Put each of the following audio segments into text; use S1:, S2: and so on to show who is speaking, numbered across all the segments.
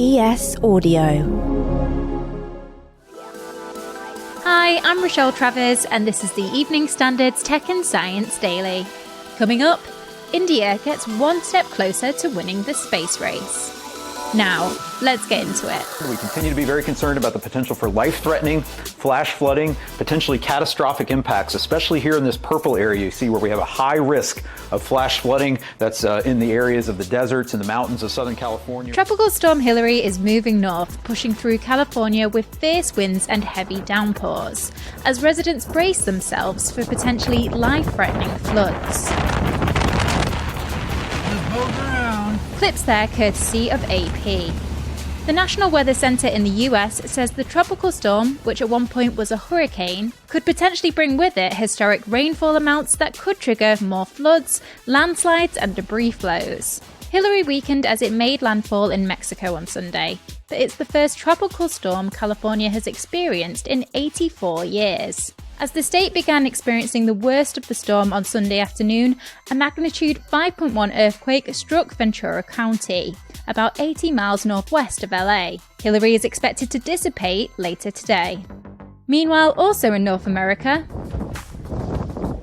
S1: ES Audio.
S2: Hi, I'm Rochelle Travers, and this is the Evening Standard's Tech and Science Daily. Coming up, India gets one step closer to winning the space race. Now, let's get into it.
S3: We continue to be very concerned about the potential for life-threatening flash flooding, potentially catastrophic impacts, especially here in this purple area you see where we have a high risk of flash flooding. That's in the areas of the deserts and the mountains of Southern California.
S2: Tropical Storm Hilary is moving north, pushing through California with fierce winds and heavy downpours, as residents brace themselves for potentially life-threatening floods. Clips there courtesy of AP. The National Weather Center in the US says the tropical storm, which at one point was a hurricane, could potentially bring with it historic rainfall amounts that could trigger more floods, landslides, and debris flows. Hilary weakened as it made landfall in Mexico on Sunday, but it's the first tropical storm California has experienced in 84 years. As the state began experiencing the worst of the storm on Sunday afternoon, a magnitude 5.1 earthquake struck Ventura County, about 80 miles northwest of LA. Hilary is expected to dissipate later today. Meanwhile, also in North America,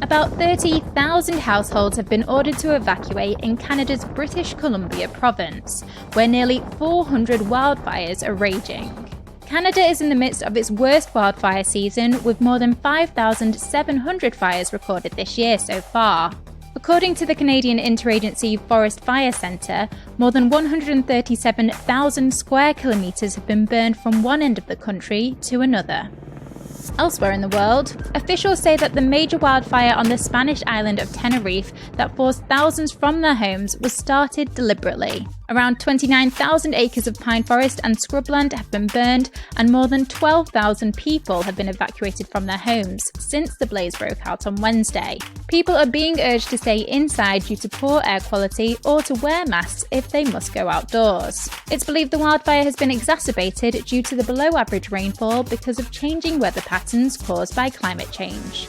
S2: about 30,000 households have been ordered to evacuate in Canada's British Columbia province, where nearly 400 wildfires are raging. Canada is in the midst of its worst wildfire season, with more than 5,700 fires recorded this year so far. According to the Canadian Interagency Forest Fire Centre, more than 137,000 square kilometres have been burned from one end of the country to another. Elsewhere in the world, officials say that the major wildfire on the Spanish Island of Tenerife that forced thousands from their homes was started deliberately. Around 29,000 acres of pine forest and scrubland have been burned, and more than 12,000 people have been evacuated from their homes since the blaze broke out on Wednesday. People are being urged to stay inside due to poor air quality or to wear masks if they must go outdoors. It's believed the wildfire has been exacerbated due to the below-average rainfall because of changing weather patterns caused by climate change.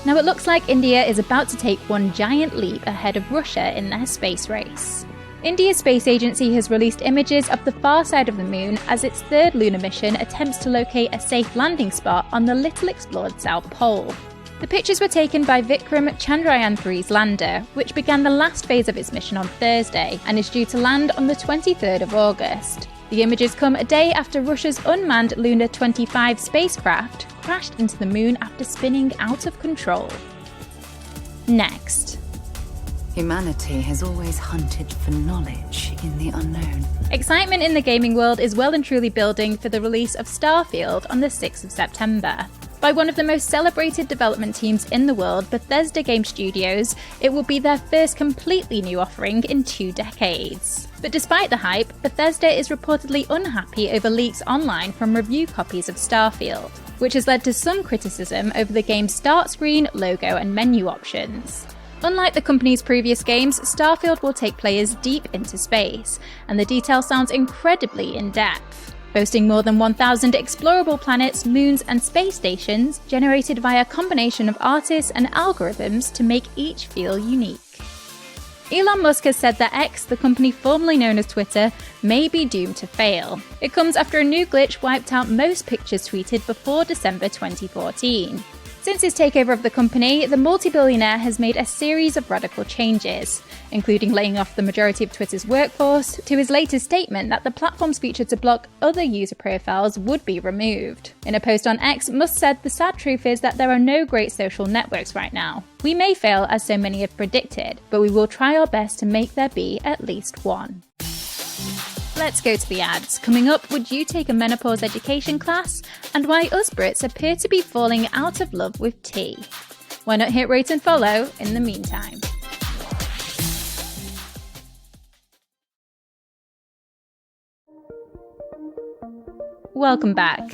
S2: Now it looks like India is about to take one giant leap ahead of Russia in their space race. India's space agency has released images of the far side of the moon as its third lunar mission attempts to locate a safe landing spot on the little explored South Pole. The pictures were taken by Vikram Chandrayaan-3's lander, which began the last phase of its mission on Thursday and is due to land on the 23rd of August. The images come a day after Russia's unmanned Luna 25 spacecraft crashed into the moon after spinning out of control. Next.
S4: Humanity has always hunted for knowledge in the unknown.
S2: Excitement in the gaming world is well and truly building for the release of Starfield on the 6th of September. By one of the most celebrated development teams in the world, Bethesda Game Studios, it will be their first completely new offering in 2 decades. But despite the hype, Bethesda is reportedly unhappy over leaks online from review copies of Starfield, which has led to some criticism over the game's start screen, logo, and menu options. Unlike the company's previous games, Starfield will take players deep into space, and the detail sounds incredibly in-depth, boasting more than 1,000 explorable planets, moons, and space stations generated via a combination of artists and algorithms to make each feel unique. Elon Musk has said that X, the company formerly known as Twitter, may be doomed to fail. It comes after a new glitch wiped out most pictures tweeted before December 2014. Since his takeover of the company, the multi-billionaire has made a series of radical changes, including laying off the majority of Twitter's workforce, to his latest statement that the platform's feature to block other user profiles would be removed. In a post on X, Musk said the sad truth is that there are no great social networks right now. We may fail as so many have predicted, but we will try our best to make there be at least one. Let's go to the ads. Coming up, would you take a menopause education class? And why us Brits appear to be falling out of love with tea. Why not hit rate and follow in the meantime? Welcome back.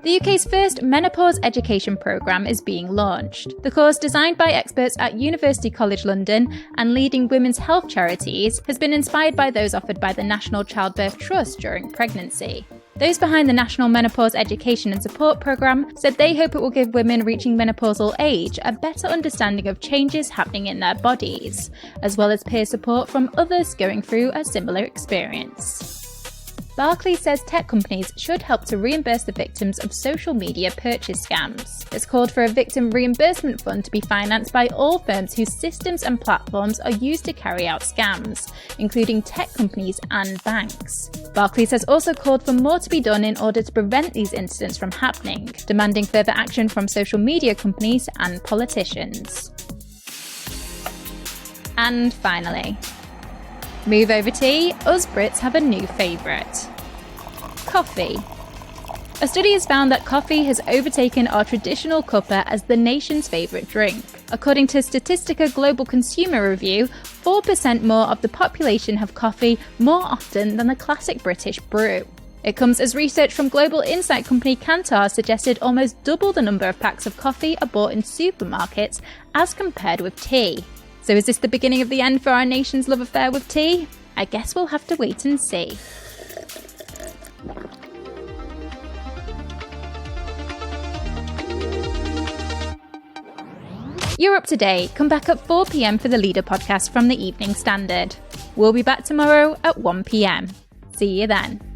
S2: The UK's first menopause education programme is being launched. The course, designed by experts at University College London and leading women's health charities, has been inspired by those offered by the National Childbirth Trust during pregnancy. Those behind the National Menopause Education and Support Programme said they hope it will give women reaching menopausal age a better understanding of changes happening in their bodies, as well as peer support from others going through a similar experience. Barclays says tech companies should help to reimburse the victims of social media purchase scams. It's called for a victim reimbursement fund to be financed by all firms whose systems and platforms are used to carry out scams, including tech companies and banks. Barclays has also called for more to be done in order to prevent these incidents from happening, demanding further action from social media companies and politicians. And finally, move over tea, us Brits have a new favourite. Coffee. A study has found that coffee has overtaken our traditional cuppa as the nation's favourite drink. According to Statistica Global Consumer Review, 4% more of the population have coffee more often than the classic British brew. It comes as research from global insight company Kantar suggested almost double the number of packs of coffee are bought in supermarkets as compared with tea. So is this the beginning of the end for our nation's love affair with tea? I guess we'll have to wait and see. You're up to date. Come back at 4 p.m. for the Leader podcast from the Evening Standard. We'll be back tomorrow at 1 p.m. See you then.